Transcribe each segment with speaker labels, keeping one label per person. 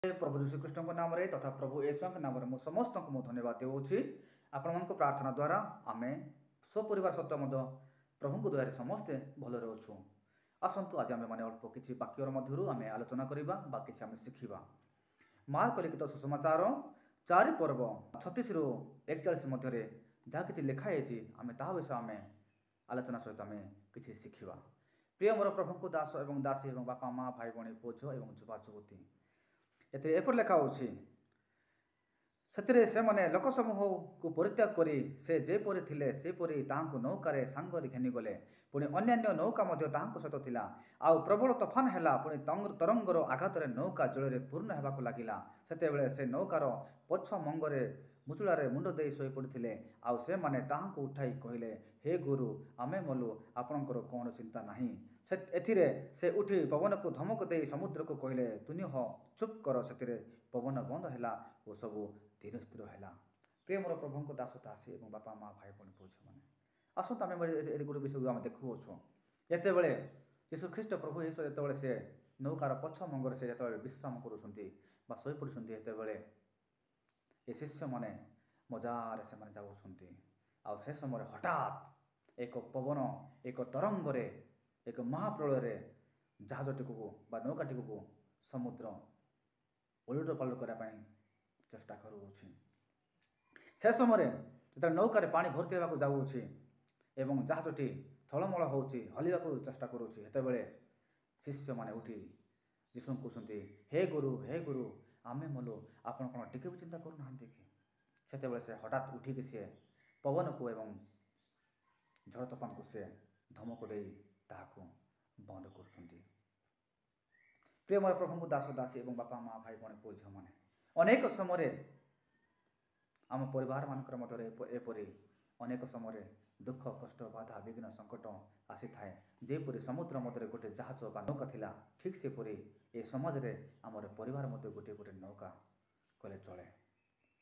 Speaker 1: प्रभु श्रीकृष्ण नाम तथा प्रभु येशु नाम समस्त को धन्यवाद देउछि। आपण मन प्रार्थना द्वारा आम सपरिवार सहित प्रभु दयारे समस्ते भलरे अच्छु। आसतु आज आम मैंने अल्प किसी वाक्यर मध्य आम आलोचना करवा कि आम शिखा। मार्क लिखित सुसमाचार 4 पर्व 36 ରୁ 41 मध्य जहाँ कि लिखाई आम ता विषय आम आलोचना सहित आम कि शिखा। प्रिय मोर प्रभु दास एवं दासी एवं बापा माँ भाई भाई पुओ झी और युवा युवती एपर लेखा होछि से माने लोक समूह को परित्याग करी से जेपरि थिले सेपरि ताहांको नौकारे सांगरे घेनी गले। पुणी अन्यान्य नौका मध्य ताहांको सहित थिला। आउ प्रबल तोफान हैला। पुणी तरंगर आघातरे नौका जलरे पूर्ण हेबाको लागिला। सेतेबेले से नौकार पछ मंगरे मुचुलारे मुंड देई सोई पड़िथिले। आउ से माने ताहांको उठाई कहिले, हे गुरु आमे मलु आपणकर कौन चिंता नाही। एथिरे से उठी पवन को धमक दे समुद्र को कहले, तुनि हो चुप कर। से पवन बंद हैला और सबू धीरे स्थिर हैला। प्रिय मोर प्रभु दास दासी और बापा माँ भाई भाई पुओ झी मैंने आसत आम गोटे विषय आम देखुछु। एतेबेले यीशु ख्रीष्ट प्रभु यीशु जो से नौकार पछ मंगरे से जो विश्राम करुँच पड़ुंट एतेबेले ये शिष्य मैंने मजार से जाऊँच। आ से समय हठात एक पवन एक तरंगरे एक महाप्रलय जहाजटी को नौकाटी को समुद्र उलट पलट करने चेष्टा करुँच। से समय जो नौकार पानी भर्ती होगा जाऊँच एवं जहाजटी थलमल हो हलिया चेष्टा करुँच। हेतेबेले शिष्य मैंने उठी यीशु कहते, हे गुरु आमे मलु आपण कौन टिके भी चिंता करूना कि। सेतेबेले से हठात उठिकी सी पवन को एवं झड़ तोफान को से धमक दे ताहाको बंद कर। प्रिय मोर प्रभु दास दासी और बापा माँ भाई भाई पुओ झी मैंने अनेक समय आम परिवार मानकर मध्य एपरी अनेक समय दुख कष्ट बाधा विघ्न संकट आसी थाए। जेपरी समुद्र मध्य गोटे जहाज बा नौका थिला, ठीक सेपरी ए समाज रे आमर परिवार मध्य गोटे गोटे नौका कले चले।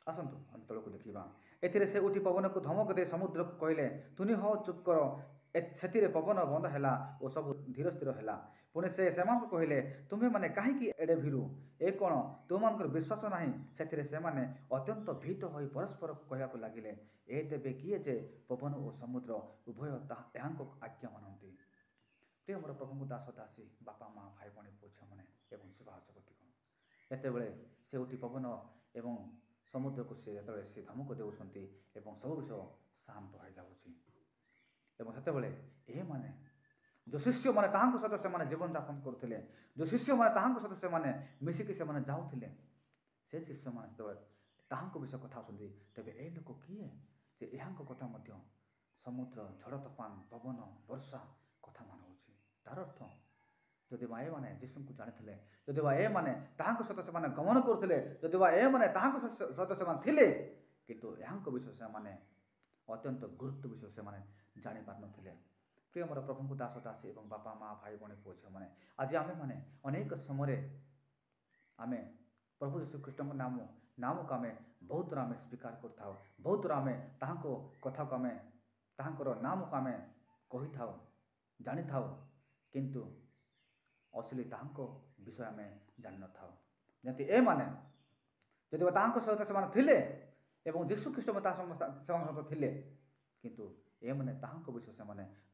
Speaker 1: आसतु हम तल को देखा। एथिरे से उठी पवन को धमक दे समुद्र को कहले, तुनि हो चुप कर। से पवन बंद हैला और सब धीर स्थिर हैला। पुणी से कहले, तुम्हें माने कहीं एडे भीरु ए कौन तुम विश्वास नहीं। से माने अत्यंत भीत हो परस्पर कहवाक लगिले, ए तेबे किए जे पवन और समुद्र उभय यहाँ आज्ञा मानती। प्रिय मोर प्रभु दास दासी बापा माँ भाई भाई पुओ झी मैंने एवं युवा युवती एतेबेले से उठी पवन एवं समुद्र को सी से धमक देउछंती एवं सब विषय शांत हो जाउछि। एवं सेतेबेले ए माने जो शिष्य माने ताहांको सहित से जीवन यापन करुले, जो शिष्य माने ताहांको सहित से मिसिकी से जाऊले, से शिष्य माने जो ताहांको विषय कथा होछंती, तेबे ए लोक किए जे एहांको कथा मध्य समुद्र झड़ तोफान पवन वर्षा कथा मान होछि। तार अर्थ जदि बा ए माने यीशु को जानिथिले, जदि बा ए माने ताहांको सहित से गमन करुले, जदि बा ए माने ताहांको सहित से थिले, किंतु एहांको विषय से अत्यंत गुरुत्व विषय से जानी पार नथिले। प्रिय मोर प्रभु दास दासी और बापा माँ भाई भाई पुओ झी मैंने आज आमे माने अनेक समय आमे प्रभु यीशु ख्रीष्ट नाम को आम बहुत आम स्वीकार करथाउ, बहुत आम ताहांको कथा को आम ताहांकर नाम को आम कही थाउ जानी थाउ, किंतु असली ताहांको विषय आम जान न थाउ। जति ए माने जदि ताहांको सहित से थिले एवं यीशु ख्रीष्ट सहित थिले, किंतु ए माने ताहांको विषय से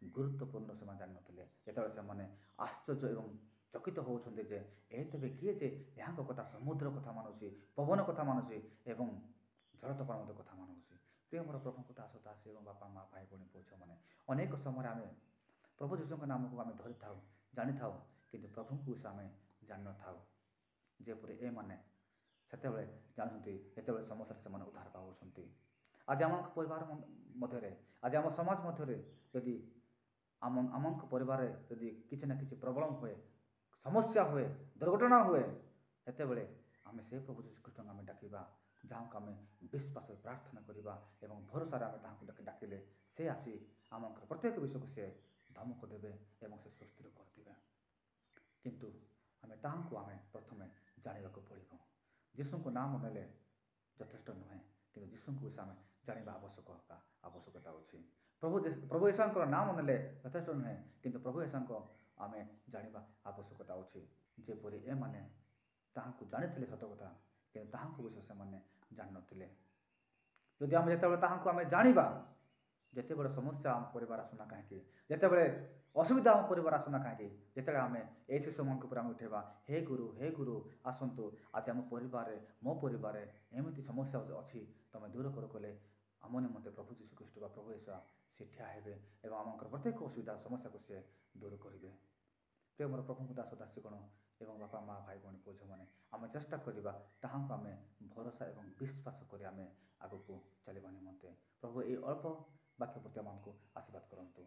Speaker 1: गुरुत्वपूर्ण से जान नथिले। जेतेबेले से आश्चर्य एवं चकित होउछन्ते जे ए तेबे किए जे यहाँ कथा समुद्र कथा मानुछि, पवन कथा मानुछि एवं झड़ तोफान मध्य कथा मानुछि। प्रिय मोर प्रभु दास दासी और बापा माँ भाई भाई पुओ झी मैंने अनेक समय आम प्रभु यीशु नाम को आम धरी थाउ जानी थाउ, किंतु प्रभु को विषय आम जान न थाउ। जेपरी ए माने सेतेबेले जानते एतेबेले समस्या से उद्धार पाउछन्ति। आज आम परिवार मध्य आज आम समाज मध्य जदि आम परिवार जदि किसी ना किसी प्रॉब्लम हुए, समस्या हुए, दुर्घटना हुए, हेतेबेले आम से प्रभु यीशु ख्रीष्ट आम डाकिबा, जहाँ को आम विश्वास प्रार्थना करवा एवं भरोसा आम डाकिले से आसी आम प्रत्येक विषय को से धमक देवे एवं से सुस्थिर करदे। किंतु आम ताहांको आम प्रथम जाना पड़ो। यीशु को नाम नेले यथेष्ट नुहे, कि यीशु को विषय आम जाना आवश्यकता अच्छी। प्रभु यीशु नाम नेले यथेष्ट नुहे, किंतु प्रभु यीशु आम जाना आवश्यकता अच्छी। जेपरी ए माने ତାହାଙ୍କୁ ଜାଣିଥିଲେ ସତ କଥା, କିନ୍ତୁ ତାହାଙ୍କୁ ବିଷୟ ସେମାନେ ଜାଣିନଥିଲେ। ଯଦି ଆମେ ଯେତେବେଳେ ତାହାଙ୍କୁ ଆମେ ଜାଣିବା, ଯେତେବେଳେ ସମସ୍ୟା ଆମ ପରିବାର ଆସୁନା କାହିଁକି, ଯେତେବେଳେ ଅସୁବିଧା ଆମ ପରିବାର ଆସୁନା କାହିଁକି, ଯେତେବେଳେ ଆମେ ଏହି ଶିଶୁମାନଙ୍କ ଉପରେ ଆମେ ଉଠାଇବା, ହେ ଗୁରୁ ଆସନ୍ତୁ, ଆଜି ଆମ ପରିବାରରେ, ମୋ ପରିବାରରେ ଏମିତି ସମସ୍ୟା ଅଛି, ତୁମେ ଦୂର କର କଲେ ଆମ ନିମନ୍ତେ ପ୍ରଭୁ ଯୀଶୁଖ୍ରୀଷ୍ଟ ବା ପ୍ରଭୁ ଈଶା ସେ ଠିଆ ହେବେ ଏବଂ ଆମଙ୍କର ପ୍ରତ୍ୟେକ ଅସୁବିଧା ସମସ୍ୟାକୁ ସେ ଦୂର କରିବେ। ପ୍ରିୟ ମୋର ପ୍ରଭୁଙ୍କ ଦାସ ଦାସୀଗଣ ଏବଂ ବାପା ମା ଭାଇ ଭଉଣୀ ପୁଅ ଝିଅମାନେ, ଆମେ ଚେଷ୍ଟା କରିବା ତାହାଙ୍କୁ ଆମେ ଭରସା ଏବଂ ବିଶ୍ୱାସ କରି ଆମେ ଆଗକୁ ଚାଲିବା ନିମନ୍ତେ। ପ୍ରଭୁ ଏହି ଅଳ୍ପ ବାକ୍ୟ ପ୍ରତି ଆମମାନଙ୍କୁ ଆଶୀର୍ବାଦ କରନ୍ତୁ।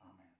Speaker 1: ଆମେନ୍।